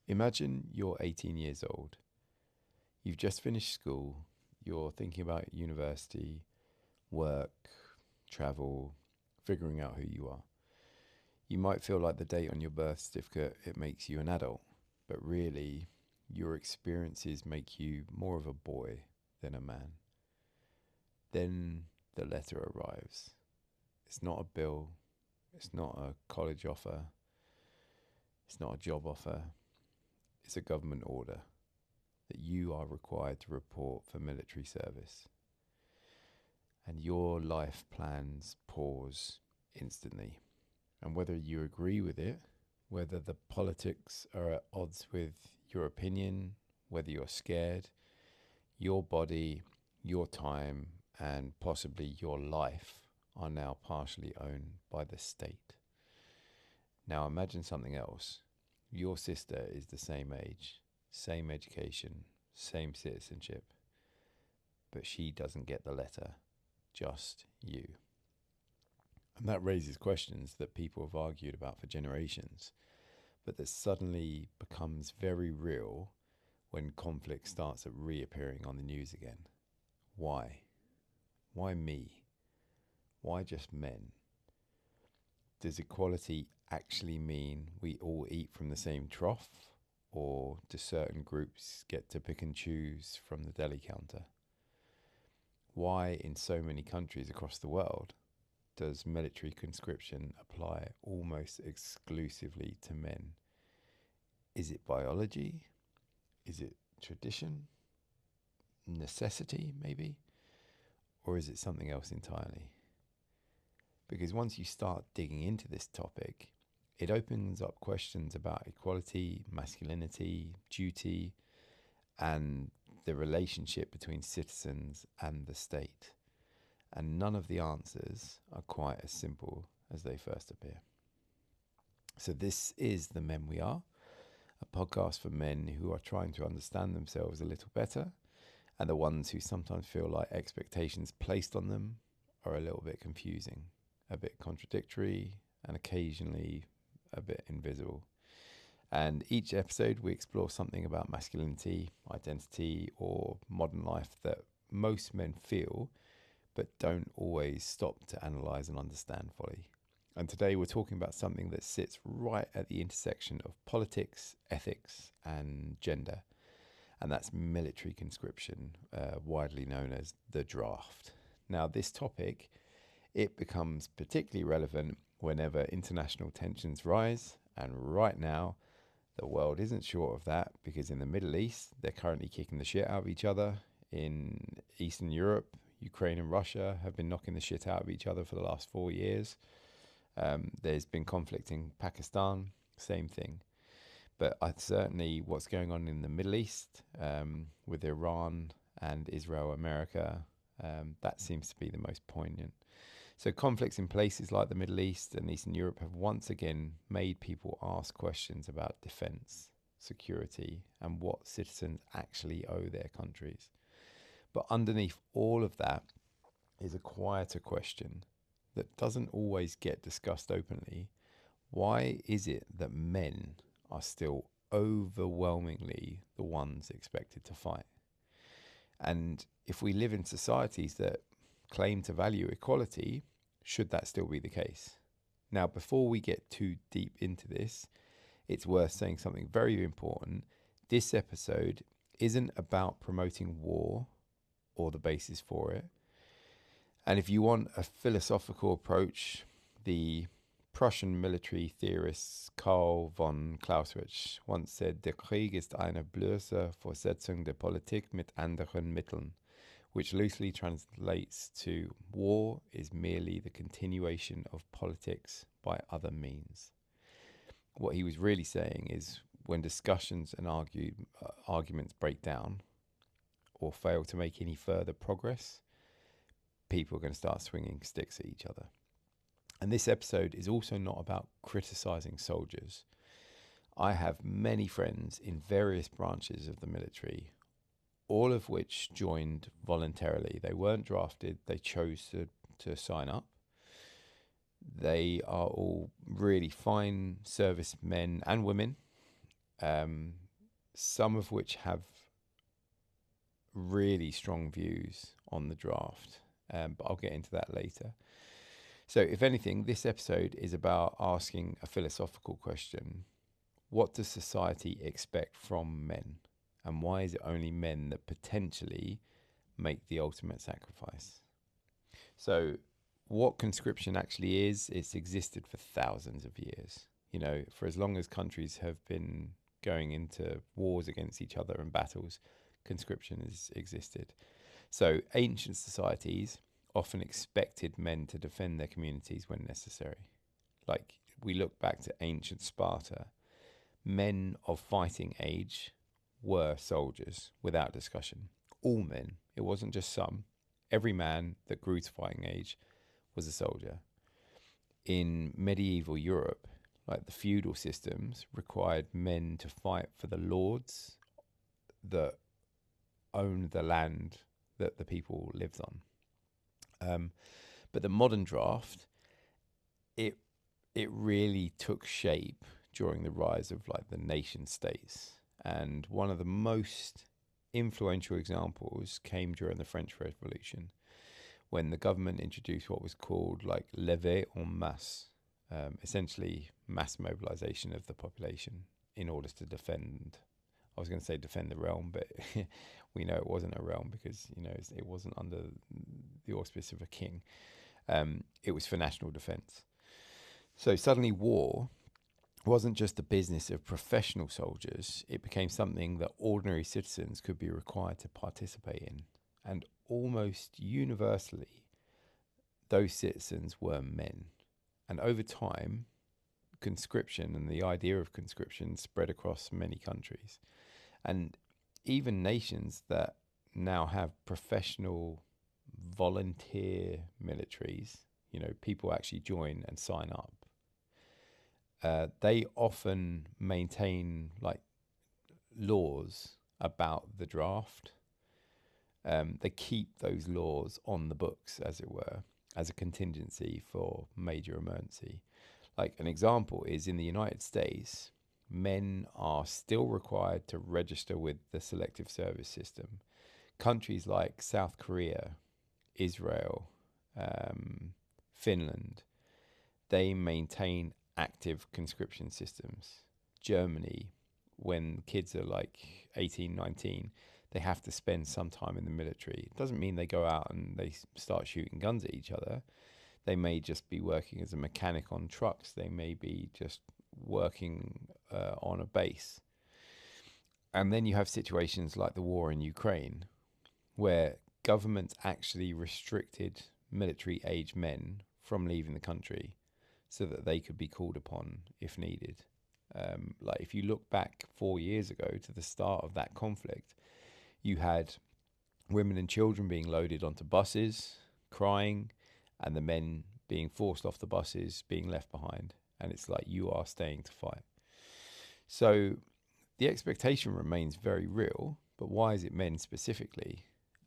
Imagine you're 18 years old. You've just finished school. You're thinking about university, work, travel, figuring out who you are. You might feel like the date on your birth certificate, it makes you an adult, but really, your experiences make you more of a boy than a man. Then the letter arrives. It's not a bill. It's not a college offer. It's not a job offer. It's a government order that you are required to report for military service. And your life plans pause instantly. And whether you agree with it, whether the politics are at odds with your opinion, whether you're scared, your body, your time, and possibly your life are now partially owned by the state. Now imagine something else. Your sister is the same age, same education, same citizenship, but she doesn't get the letter, just you. And that raises questions that people have argued about for generations, but that suddenly becomes very real when conflict starts reappearing on the news again. Why? Why me? Why just men? Does equality actually mean we all eat from the same trough? Or do certain groups get to pick and choose from the deli counter? Why, in so many countries across the world, does military conscription apply almost exclusively to men? Is it biology? Is it tradition? Necessity, maybe? Or is it something else entirely? Because once you start digging into this topic, it opens up questions about equality, masculinity, duty, and the relationship between citizens and the state. And none of the answers are quite as simple as they first appear. So this is The Men We Are, a podcast for men who are trying to understand themselves a little better, and the ones who sometimes feel like expectations placed on them are a little bit confusing, a bit contradictory, and occasionally a bit invisible. And each episode we explore something about masculinity, identity, or modern life that most men feel but don't always stop to analyse and understand fully. And today we're talking about something that sits right at the intersection of politics, ethics, and gender. And that's military conscription, widely known as the draft. Now, this topic, it becomes particularly relevant whenever international tensions rise. And right now, the world isn't short of that, because in the Middle East, they're currently kicking the shit out of each other. In Eastern Europe, Ukraine and Russia have been knocking the shit out of each other for the last 4 years. There's been conflict in Pakistan, same thing. But certainly what's going on in the Middle East with Iran and Israel, America, that seems to be the most poignant. So conflicts in places like the Middle East and Eastern Europe have once again made people ask questions about defense, security, and what citizens actually owe their countries. But underneath all of that is a quieter question that doesn't always get discussed openly. Why is it that men are still overwhelmingly the ones expected to fight? And if we live in societies that claim to value equality, should that still be the case? Now, before we get too deep into this, it's worth saying something very important. This episode isn't about promoting war or the basis for it. And if you want a philosophical approach, the Prussian military theorist Karl von Clausewitz once said, "Der Krieg ist eine bloße Fortsetzung der Politik mit anderen Mitteln," which loosely translates to, war is merely the continuation of politics by other means. What he was really saying is, when discussions and arguments break down or fail to make any further progress, people are going to start swinging sticks at each other. And this episode is also not about criticizing soldiers. I have many friends in various branches of the military, all of which joined voluntarily. They weren't drafted, they chose to sign up. They are all really fine servicemen and women. some of which have really strong views on the draft, but I'll get into that later. So, if anything, this episode is about asking a philosophical question. What does society expect from men? And why is it only men that potentially make the ultimate sacrifice? So, what conscription actually is, it's existed for thousands of years. You know, for as long as countries have been going into wars against each other and battles, conscription has existed. So, ancient societies often expected men to defend their communities when necessary. Like, we look back to ancient Sparta, men of fighting age were soldiers without discussion. All men, it wasn't just some. Every man that grew to fighting age was a soldier. In medieval Europe, like the feudal systems required men to fight for the lords that owned the land that the people lived on. But the modern draft, it really took shape during the rise of like the nation states. And one of the most influential examples came during the French Revolution, when the government introduced what was called like levée en masse, essentially mass mobilization of the population in order to defend. I was going to say defend the realm, but we know it wasn't a realm because, you know, it wasn't under the auspice of a king. It was for national defense. So suddenly war wasn't just the business of professional soldiers. It became something that ordinary citizens could be required to participate in. And almost universally, those citizens were men. And over time, conscription and the idea of conscription spread across many countries. And even nations that now have professional volunteer militaries, you know, people actually join and sign up. They often maintain like laws about the draft. They keep those laws on the books, as it were, as a contingency for major emergency. Like an example is in the United States, men are still required to register with the selective service system. Countries like South Korea, Israel, Finland, they maintain active conscription systems. Germany, when kids are like 18, 19, they have to spend some time in the military. It doesn't mean they go out and they start shooting guns at each other. They may just be working as a mechanic on trucks. They may be just working on a base. And then you have situations like the war in Ukraine, where governments actually restricted military age men from leaving the country so that they could be called upon if needed. Like if you look back 4 years ago to the start of that conflict, you had women and children being loaded onto buses, crying, and the men being forced off the buses, being left behind. And it's like, you are staying to fight. So the expectation remains very real, but why is it men specifically?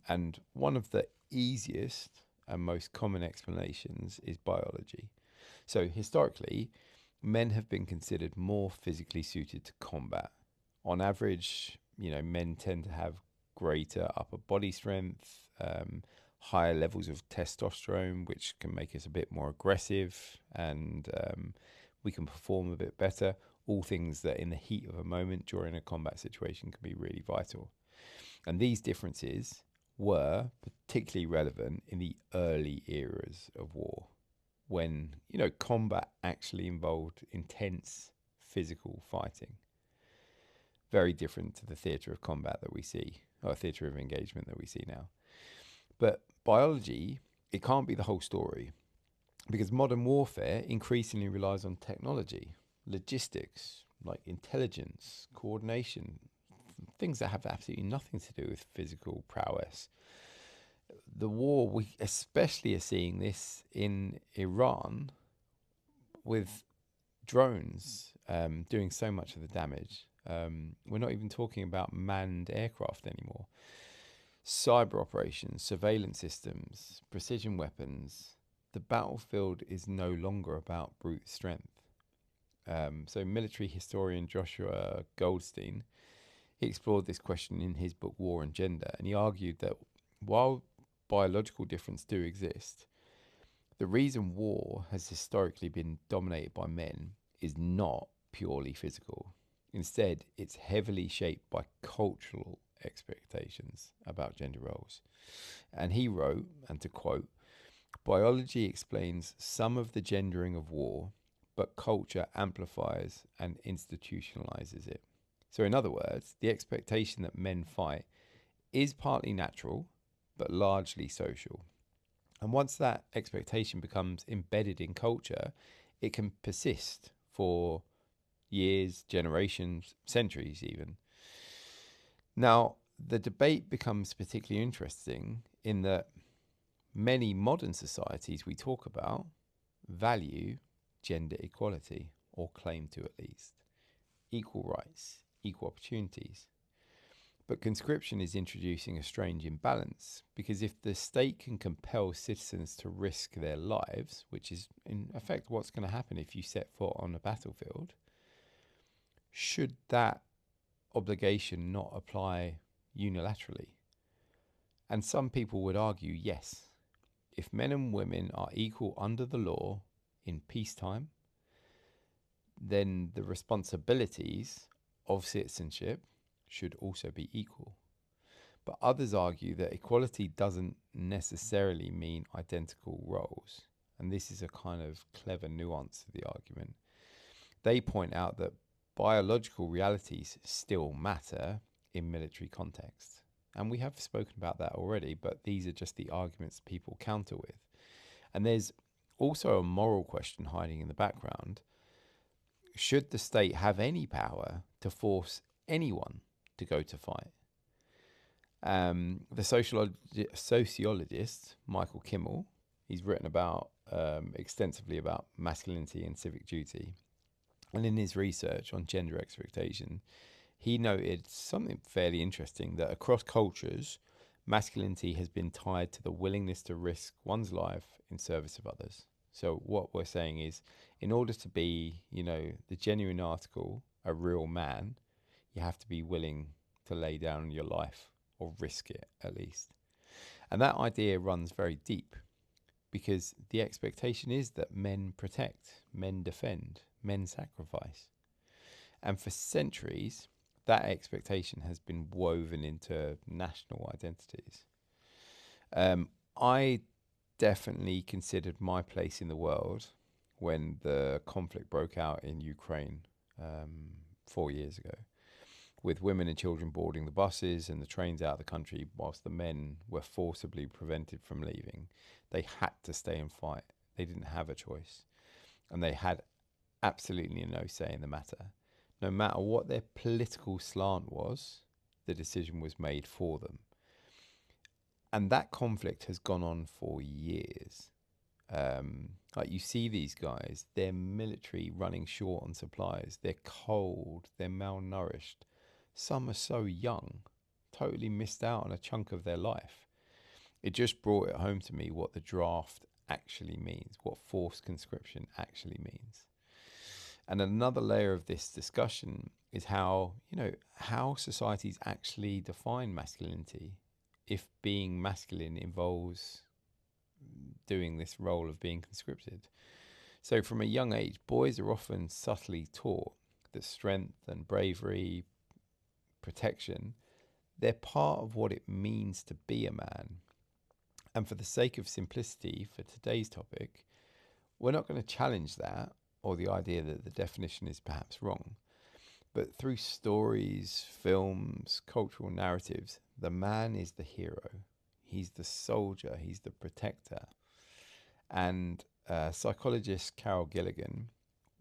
And one of the easiest and most common explanations is biology. So historically, men have been considered more physically suited to combat. On average, you know, men tend to have greater upper body strength, higher levels of testosterone, which can make us a bit more aggressive, and we can perform a bit better. All things that in the heat of a moment during a combat situation can be really vital. And these differences were particularly relevant in the early eras of war, when, you know, combat actually involved intense physical fighting. Very different to the theatre of combat that we see, or theatre of engagement that we see now. But biology, it can't be the whole story, because modern warfare increasingly relies on technology, logistics, like intelligence, coordination, things that have absolutely nothing to do with physical prowess. The war, we especially are seeing this in Iran with drones doing so much of the damage. We're not even talking about manned aircraft anymore. Cyber operations, surveillance systems, precision weapons. The battlefield is no longer about brute strength. So military historian Joshua Goldstein, he explored this question in his book War and Gender, and he argued that while biological difference do exist, the reason war has historically been dominated by men is not purely physical. Instead, it's heavily shaped by cultural expectations about gender roles. And he wrote, and to quote, biology explains some of the gendering of war, but culture amplifies and institutionalizes it. So, in other words, the expectation that men fight is partly natural, but largely social. And once that expectation becomes embedded in culture, it can persist for years, generations, centuries even. Now, the debate becomes particularly interesting in that many modern societies we talk about value gender equality, or claim to at least, equal rights, equal opportunities. But conscription is introducing a strange imbalance, because if the state can compel citizens to risk their lives, which is in effect what's going to happen if you set foot on a battlefield, should that obligation not apply unilaterally? And some people would argue yes. If men and women are equal under the law in peacetime, then the responsibilities of citizenship should also be equal. But others argue that equality doesn't necessarily mean identical roles. And this is a kind of clever nuance to the argument. They point out that biological realities still matter in military contexts. And we have spoken about that already, but these are just the arguments people counter with. And there's also a moral question hiding in the background. Should the state have any power to force anyone to go to fight? The sociologist Michael Kimmel, he's written about extensively about masculinity and civic duty. And in his research on gender expectation, he noted something fairly interesting, that across cultures, masculinity has been tied to the willingness to risk one's life in service of others. So what we're saying is, in order to be, the genuine article, a real man, you have to be willing to lay down your life, or risk it at least. And that idea runs very deep, because the expectation is that men protect, men defend, men sacrifice. And for centuries, that expectation has been woven into national identities. I definitely considered my place in the world when the conflict broke out in Ukraine 4 years ago, with women and children boarding the buses and the trains out of the country whilst the men were forcibly prevented from leaving. They had to stay and fight. They didn't have a choice. And they had absolutely no say in the matter. No matter what their political slant was, the decision was made for them. And that conflict has gone on for years. Like, you see these guys, they're military running short on supplies. They're cold, they're malnourished. Some are so young, totally missed out on a chunk of their life. It just brought it home to me what the draft actually means, what forced conscription actually means. And another layer of this discussion is how societies actually define masculinity, if being masculine involves doing this role of being conscripted. So from a young age, boys are often subtly taught that strength and bravery, protection, they're part of what it means to be a man. And for the sake of simplicity for today's topic, we're not going to challenge that, or the idea that the definition is perhaps wrong. But through stories, films, cultural narratives, the man is the hero. He's the soldier. He's the protector. And psychologist Carol Gilligan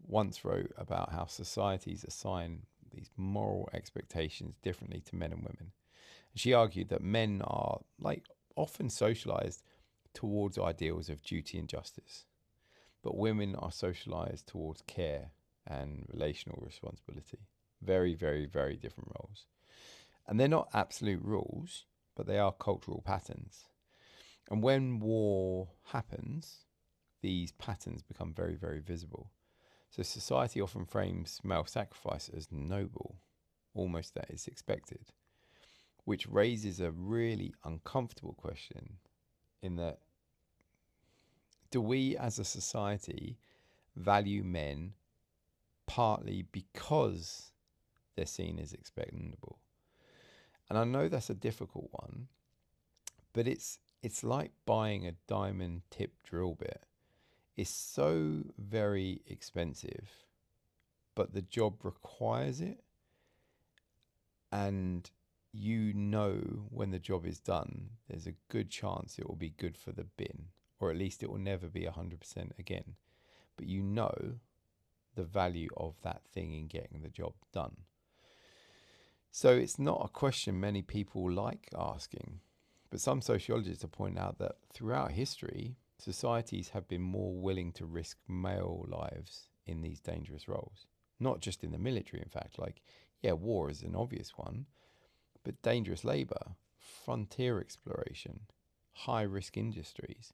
once wrote about how societies assign these moral expectations differently to men and women. She argued that men are often socialized towards ideals of duty and justice, but women are socialized towards care and relational responsibility. Very, very, very different roles. And they're not absolute rules, but they are cultural patterns. And when war happens, these patterns become very, very visible. So society often frames male sacrifice as noble, almost that it's expected, which raises a really uncomfortable question in that, do we as a society value men partly because they're seen as expendable? And I know that's a difficult one, but it's like buying a diamond tipped drill bit. It's so very expensive, but the job requires it. And you know when the job is done, there's a good chance it will be good for the bin, or at least it will never be 100% again. But you know the value of that thing in getting the job done. So it's not a question many people like asking, but some sociologists have pointed out that throughout history, societies have been more willing to risk male lives in these dangerous roles. Not just in the military, in fact. Like, yeah, war is an obvious one, but dangerous labour, frontier exploration, high-risk industries.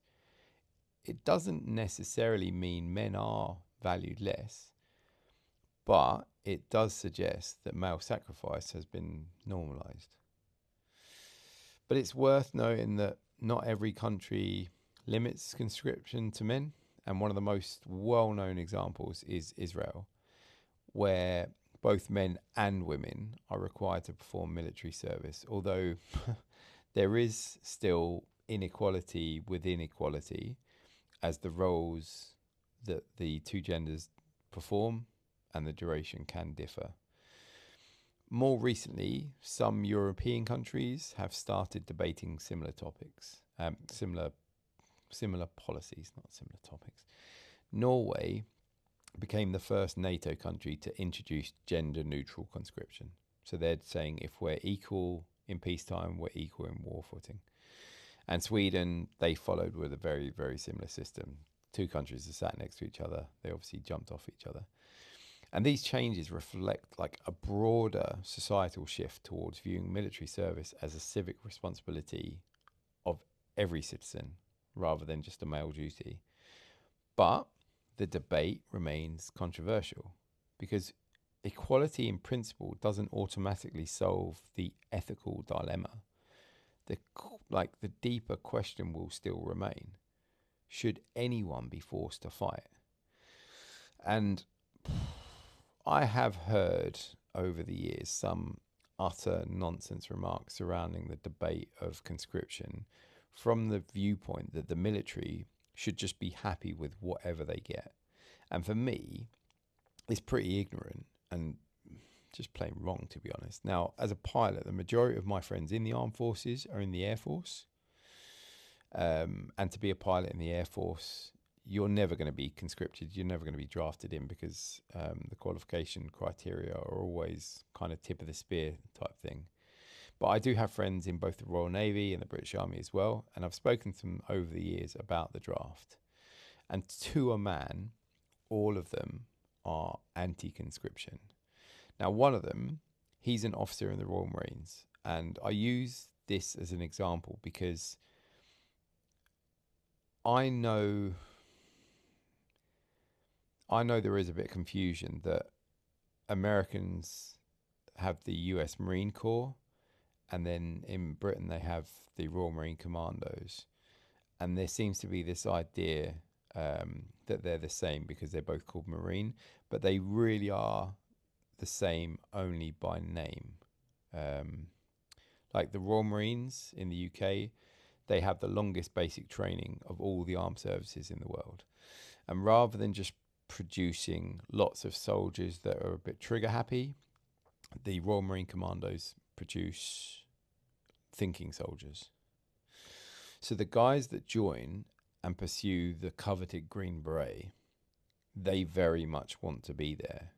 It doesn't necessarily mean men are valued less, but it does suggest that male sacrifice has been normalised. But it's worth noting that not every country limits conscription to men, and one of the most well-known examples is Israel, where both men and women are required to perform military service, although there is still inequality within equality, as the roles that the two genders perform and the duration can differ. More recently, some European countries have started debating similar topics, similar policies, not similar topics. Norway became the first NATO country to introduce gender-neutral conscription. So they're saying if we're equal in peacetime, we're equal in war footing. And Sweden, they followed with a very, very similar system. Two countries are sat next to each other. They obviously jumped off each other. And these changes reflect like a broader societal shift towards viewing military service as a civic responsibility of every citizen rather than just a male duty. But the debate remains controversial because equality in principle doesn't automatically solve the ethical dilemma. The deeper question will still remain: should anyone be forced to fight? And I have heard over the years some utter nonsense remarks surrounding the debate of conscription from the viewpoint that the military should just be happy with whatever they get. And for me, it's pretty ignorant and just plain wrong, to be honest. Now, as a pilot, the majority of my friends in the armed forces are in the Air Force. And to be a pilot in the Air Force, you're never going to be conscripted. You're never going to be drafted in because the qualification criteria are always kind of tip of the spear type thing. But I do have friends in both the Royal Navy and the British Army as well. And I've spoken to them over the years about the draft. And to a man, all of them are anti-conscription. Now, one of them, he's an officer in the Royal Marines. And I use this as an example because I know there is a bit of confusion that Americans have the US Marine Corps, and then in Britain they have the Royal Marine Commandos. And there seems to be this idea that they're the same because they're both called Marine, but they really are the same only by name. Like the Royal Marines in the UK, they have the longest basic training of all the armed services in the world. And rather than just producing lots of soldiers that are a bit trigger happy, the Royal Marine Commandos produce thinking soldiers. So the guys that join and pursue the coveted Green Beret, they very much want to be there.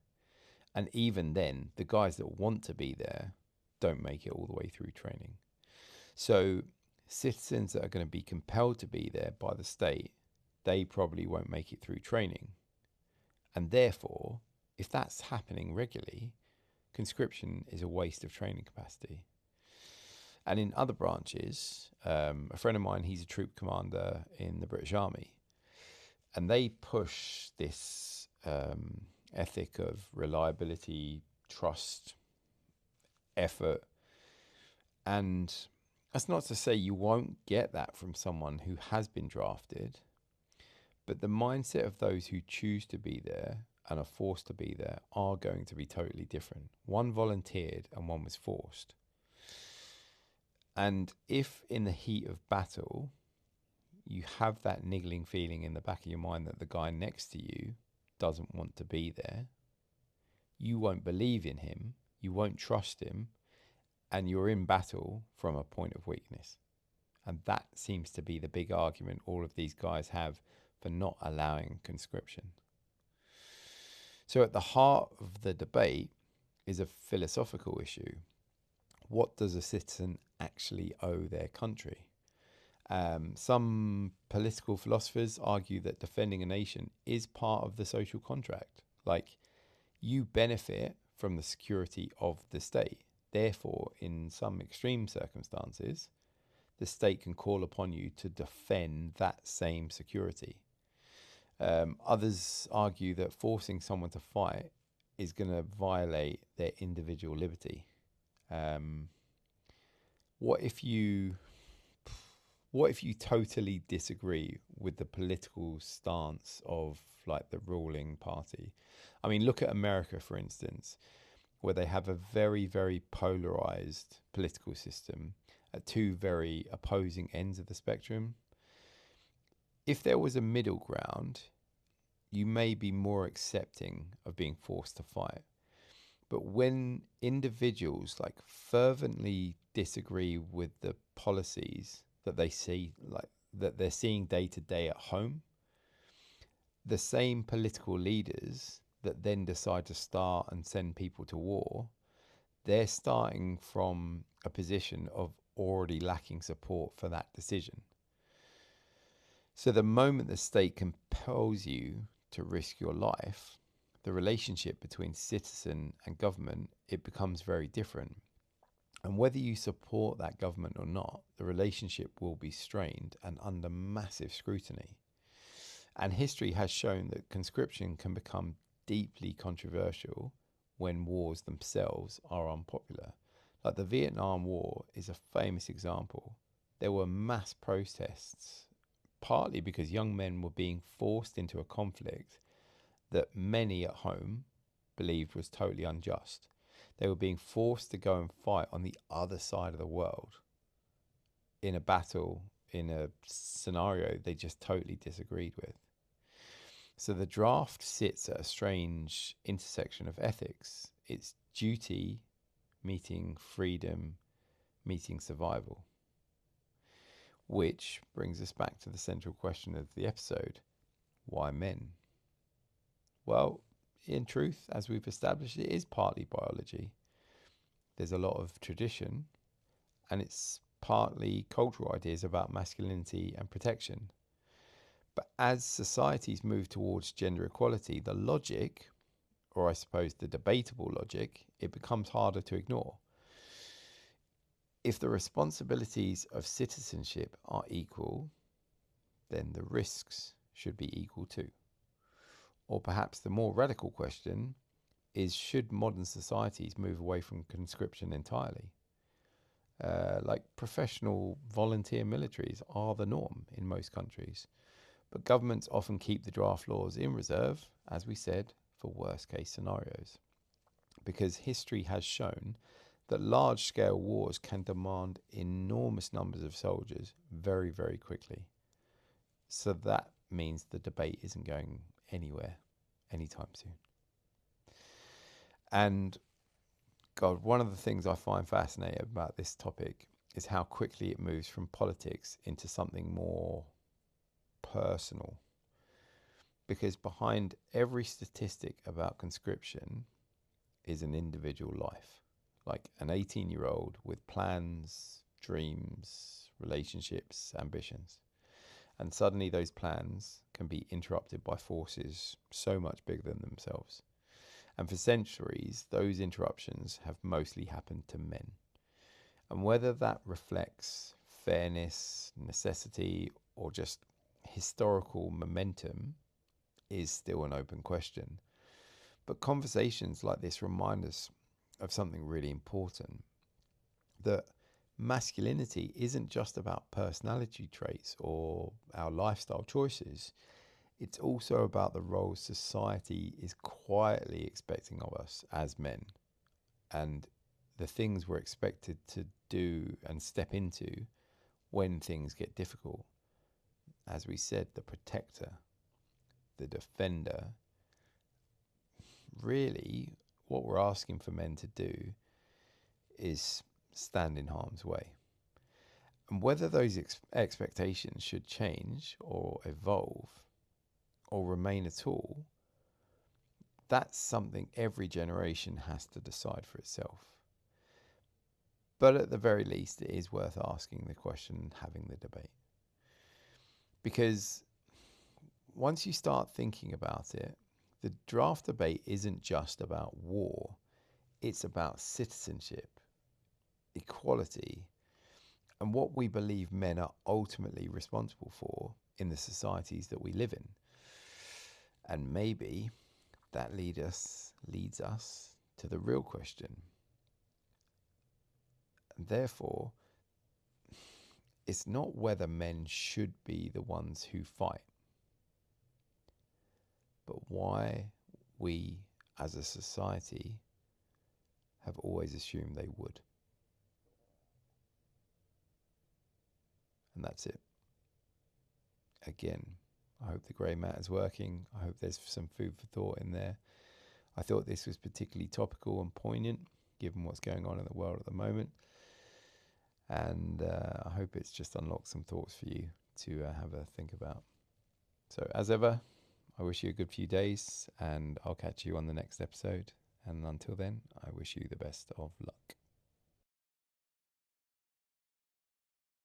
And even then, the guys that want to be there don't make it all the way through training. So citizens that are going to be compelled to be there by the state, they probably won't make it through training. And therefore, if that's happening regularly, conscription is a waste of training capacity. And in other branches, a friend of mine, he's a troop commander in the British Army, and they push this ethic of reliability, trust, effort. And that's not to say you won't get that from someone who has been drafted, but the mindset of those who choose to be there and are forced to be there are going to be totally different. One volunteered and one was forced. And if in the heat of battle, you have that niggling feeling in the back of your mind that the guy next to you doesn't want to be there, you won't believe in him, you won't trust him, and you're in battle from a point of weakness. And that seems to be the big argument all of these guys have for not allowing conscription. So at the heart of the debate is a philosophical issue. What does a citizen actually owe their country? Some political philosophers argue that defending a nation is part of the social contract. Like, you benefit from the security of the state. Therefore, in some extreme circumstances, the state can call upon you to defend that same security. Others argue that forcing someone to fight is going to violate their individual liberty. What if you totally disagree with the political stance of like the ruling party? I mean, look at America, for instance, where they have a very, very polarized political system at two very opposing ends of the spectrum. If there was a middle ground, you may be more accepting of being forced to fight. But when individuals like fervently disagree with the policies that they see, like that they're seeing day to day at home, the same political leaders that then decide to start and send people to war, they're starting from a position of already lacking support for that decision. So the moment the state compels you to risk your life, the relationship between citizen and government, it becomes very different. And whether you support that government or not, the relationship will be strained and under massive scrutiny. And history has shown that conscription can become deeply controversial when wars themselves are unpopular. Like the Vietnam War is a famous example. There were mass protests, partly because young men were being forced into a conflict that many at home believed was totally unjust. They were being forced to go and fight on the other side of the world in a battle, in a scenario they just totally disagreed with. So the draft sits at a strange intersection of ethics. It's duty meeting freedom, meeting survival. Which brings us back to the central question of the episode. Why men? Well, in truth, as we've established, it is partly biology. There's a lot of tradition, and it's partly cultural ideas about masculinity and protection. But as societies move towards gender equality, the logic, or I suppose the debatable logic, it becomes harder to ignore. If the responsibilities of citizenship are equal, then the risks should be equal too. Or perhaps the more radical question is, should modern societies move away from conscription entirely? Like professional volunteer militaries are the norm in most countries. But governments often keep the draft laws in reserve, as we said, for worst case scenarios. Because history has shown that large scale wars can demand enormous numbers of soldiers very, very quickly. So that means the debate isn't going anywhere anytime soon. And God, one of the things I find fascinating about this topic is how quickly it moves from politics into something more personal. Because behind every statistic about conscription is an individual life. Like an 18-year-old with plans, dreams, relationships, ambitions. And suddenly those plans can be interrupted by forces so much bigger than themselves. And for centuries, those interruptions have mostly happened to men. And whether that reflects fairness, necessity, or just historical momentum, is still an open question. But conversations like this remind us of something really important, that masculinity isn't just about personality traits or our lifestyle choices. It's also about the roles society is quietly expecting of us as men, and the things we're expected to do and step into when things get difficult. As we said, the protector, the defender. Really, what we're asking for men to do is stand in harm's way. And whether those expectations should change or evolve or remain at all, that's something every generation has to decide for itself. But at the very least, it is worth asking the question and having the debate. Because once you start thinking about it, the draft debate isn't just about war, it's about citizenship, equality, and what we believe men are ultimately responsible for in the societies that we live in. And maybe that leads us to the real question. And therefore, it's not whether men should be the ones who fight, but why we as a society have always assumed they would. And that's it. Again, I hope the grey matter is working. I hope there's some food for thought in there. I thought this was particularly topical and poignant, given what's going on in the world at the moment. And I hope it's just unlocked some thoughts for you to have a think about. So as ever, I wish you a good few days, and I'll catch you on the next episode. And until then, I wish you the best of luck.